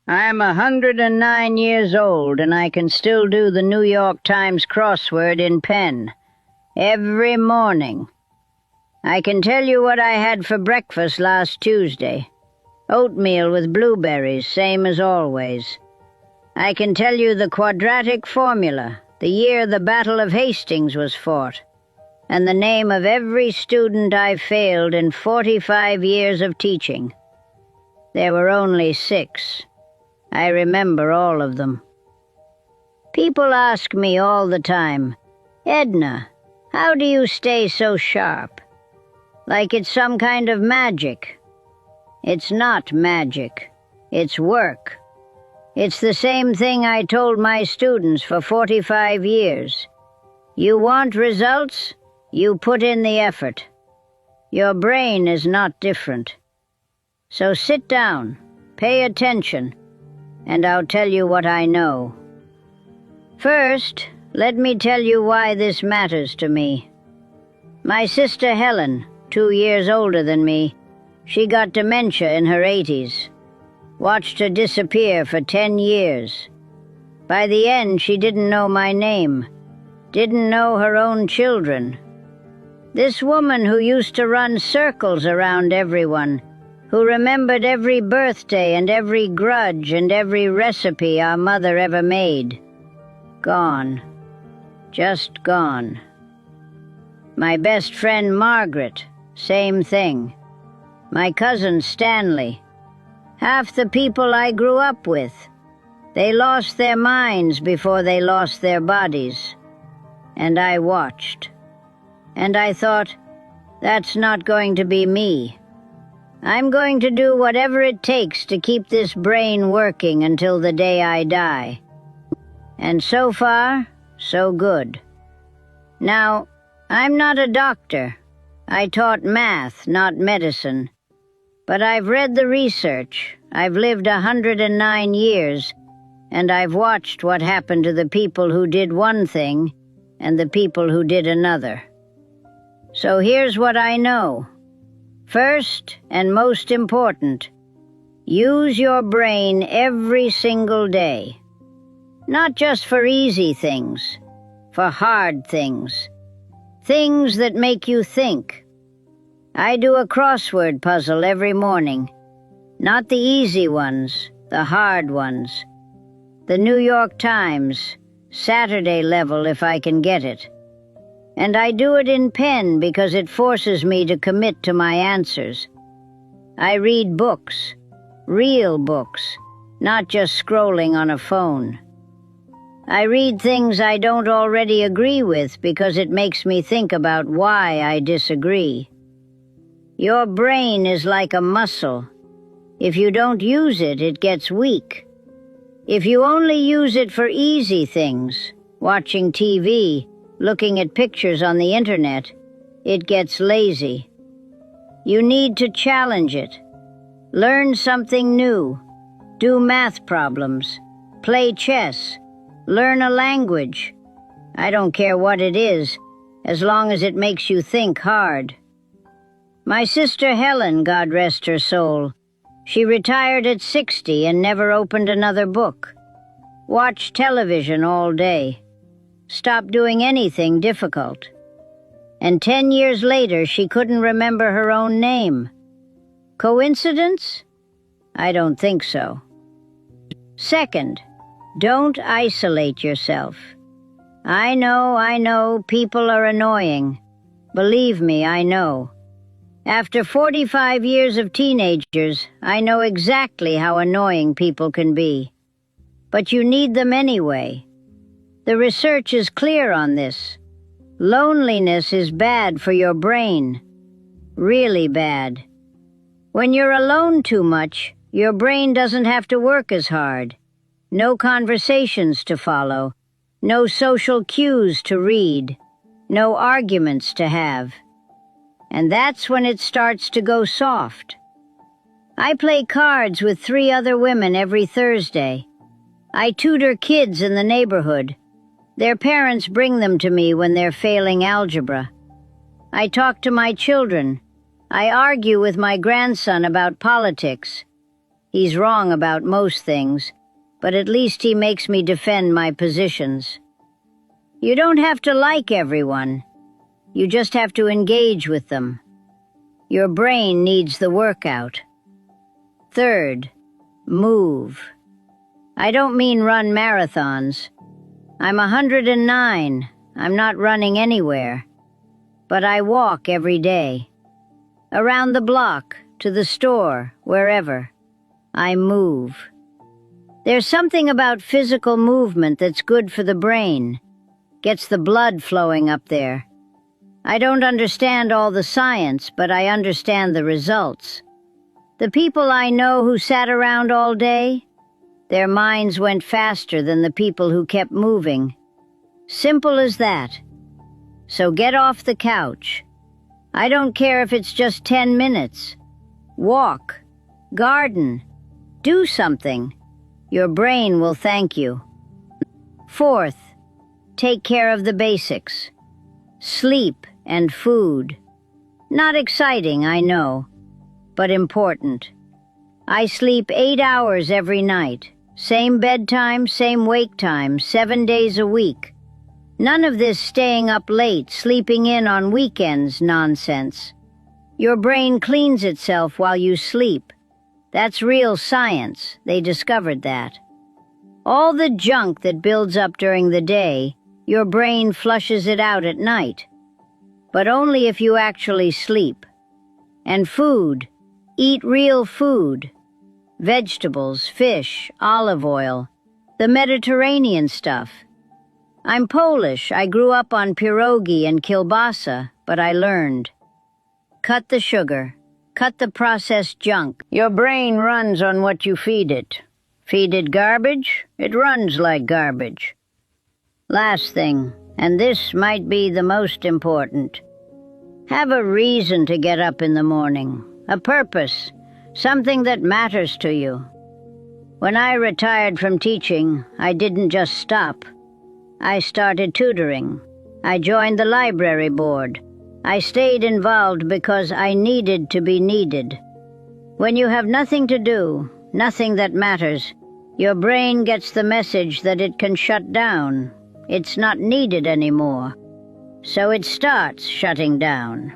I'm 109 years old, and I can still do the New York Times crossword in pen. Every morning. I can tell you what I had for breakfast last Tuesday. Oatmeal with blueberries, same as always. I can tell you the quadratic formula, the year the Battle of Hastings was fought, and the name of every student I failed in 45 years of teaching. There were only 6. I remember all of them. People ask me all the time, "Edna, how do you stay so sharp?" Like it's some kind of magic. It's not magic. It's work. It's the same thing I told my students for 45 years. You want results? You put in the effort. Your brain is not different. So sit down, pay attention, and I'll tell you what I know. First, let me tell you why this matters to me. My sister Helen, 2 years older than me, she got dementia in her 80s. Watched her disappear for 10 years. By the end, she didn't know my name, didn't know her own children. This woman who used to run circles around everyone, who remembered every birthday and every grudge and every recipe our mother ever made. Gone. Just gone. My best friend Margaret, same thing. My cousin Stanley. Half the people I grew up with. They lost their minds before they lost their bodies. And I watched. And I thought, that's not going to be me. I'm going to do whatever it takes to keep this brain working until the day I die. And so far, so good. Now, I'm not a doctor. I taught math, not medicine. But I've read the research, I've lived 109 years, and I've watched what happened to the people who did one thing and the people who did another. So here's what I know. First, and most important, use your brain every single day. Not just for easy things, for hard things. Things that make you think. I do a crossword puzzle every morning. Not the easy ones, the hard ones. The New York Times, Saturday level if I can get it. And I do it in pen because it forces me to commit to my answers. I read books, real books, not just scrolling on a phone. I read things I don't already agree with because it makes me think about why I disagree. Your brain is like a muscle. If you don't use it, it gets weak. If you only use it for easy things, watching TV, looking at pictures on the internet, it gets lazy. You need to challenge it. Learn something new. Do math problems. Play chess. Learn a language. I don't care what it is, as long as it makes you think hard. My sister Helen, God rest her soul, she retired at 60 and never opened another book. Watched television all day. Stopped doing anything difficult. And 10 years later, she couldn't remember her own name. Coincidence? I don't think so. Second, don't isolate yourself. I know, people are annoying. Believe me, I know. After 45 years of teenagers, I know exactly how annoying people can be. But you need them anyway. The research is clear on this. Loneliness is bad for your brain. Really bad. When you're alone too much, your brain doesn't have to work as hard. No conversations to follow. No social cues to read. No arguments to have. And that's when it starts to go soft. I play cards with 3 other women every Thursday. I tutor kids in the neighborhood. Their parents bring them to me when they're failing algebra. I talk to my children. I argue with my grandson about politics. He's wrong about most things, but at least he makes me defend my positions. You don't have to like everyone. You just have to engage with them. Your brain needs the workout. Third, move. I don't mean run marathons. I'm 109. I'm not running anywhere. But I walk every day. Around the block, to the store, wherever. I move. There's something about physical movement that's good for the brain. Gets the blood flowing up there. I don't understand all the science, but I understand the results. The people I know who sat around all day, their minds went faster than the people who kept moving. Simple as that. So get off the couch. I don't care if it's just 10 minutes. Walk. Garden. Do something. Your brain will thank you. Fourth, take care of the basics. Sleep and food. Not exciting, I know, but important. I sleep 8 hours every night. Same bedtime, same wake time, 7 days a week. None of this staying up late, sleeping in on weekends nonsense. Your brain cleans itself while you sleep. That's real science. They discovered that. All the junk that builds up during the day, your brain flushes it out at night. But only if you actually sleep. And food. Eat real food. Vegetables, fish, olive oil. The Mediterranean stuff. I'm Polish. I grew up on pierogi and kielbasa, but I learned. Cut the sugar. Cut the processed junk. Your brain runs on what you feed it. Feed it garbage, it runs like garbage. Last thing, and this might be the most important. Have a reason to get up in the morning, a purpose, something that matters to you. When I retired from teaching, I didn't just stop. I started tutoring. I joined the library board. I stayed involved because I needed to be needed. When you have nothing to do, nothing that matters, your brain gets the message that it can shut down. It's not needed anymore. So it starts shutting down.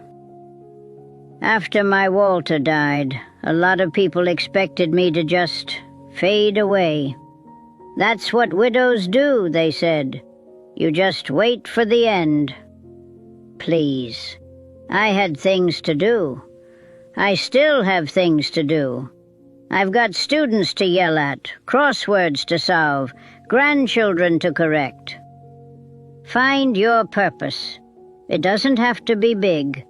After my Walter died, a lot of people expected me to just fade away. That's what widows do, they said. You just wait for the end. Please. I had things to do. I still have things to do. I've got students to yell at, crosswords to solve, grandchildren to correct. Find your purpose. It doesn't have to be big.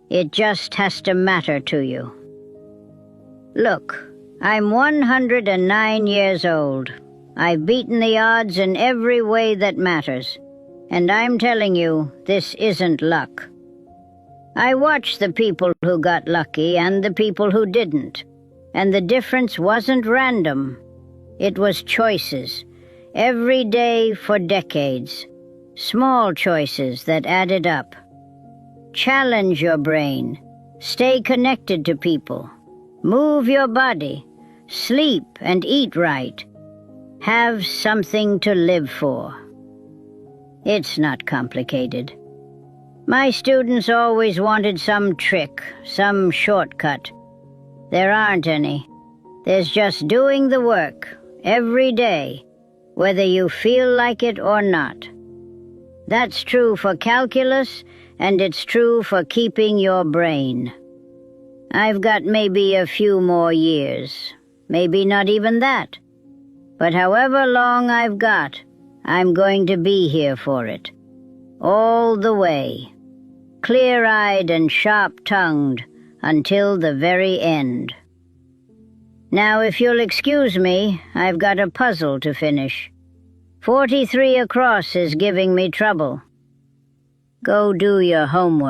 It just has to matter to you. Look, I'm 109 years old. I've beaten the odds in every way that matters. And I'm telling you, this isn't luck. I watched the people who got lucky and the people who didn't. And the difference wasn't random. It was choices. Every day for decades. Small choices that added up. Challenge your brain. Stay connected to people. Move your body. Sleep and eat right. Have something to live for. It's not complicated. My students always wanted some trick, some shortcut. There aren't any. There's just doing the work, every day, whether you feel like it or not. That's true for calculus, and it's true for keeping your brain. I've got maybe a few more years, maybe not even that. But however long I've got, I'm going to be here for it. All the way. Clear-eyed and sharp-tongued until the very end. Now, if you'll excuse me, I've got a puzzle to finish. 43 across is giving me trouble. Go do your homework.